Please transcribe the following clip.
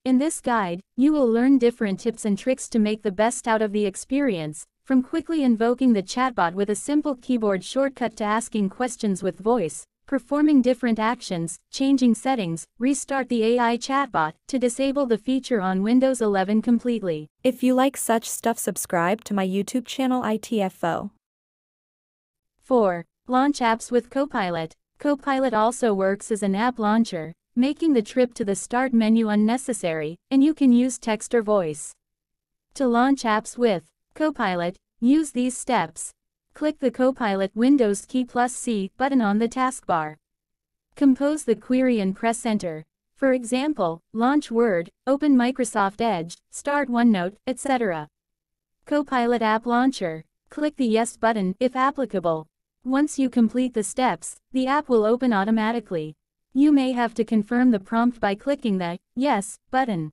In this guide, you will learn different tips and tricks to make the best out of the experience, from quickly invoking the chatbot with a simple keyboard shortcut to asking questions with voice, performing different actions, changing settings, restart the AI chatbot, to disable the feature on Windows 11 completely. If you like such stuff, subscribe to my YouTube channel ITFO. 4. Launch apps with Copilot. Copilot also works as an app launcher, making the trip to the Start menu unnecessary, and you can use text or voice. To launch apps with Copilot, use these steps. Click the Copilot Windows key +C button on the taskbar. Compose the query and press Enter. For example, launch Word, open Microsoft Edge, start OneNote, etc. Copilot App Launcher. Click the Yes button if applicable. Once you complete the steps, the app will open automatically. You may have to confirm the prompt by clicking the Yes button.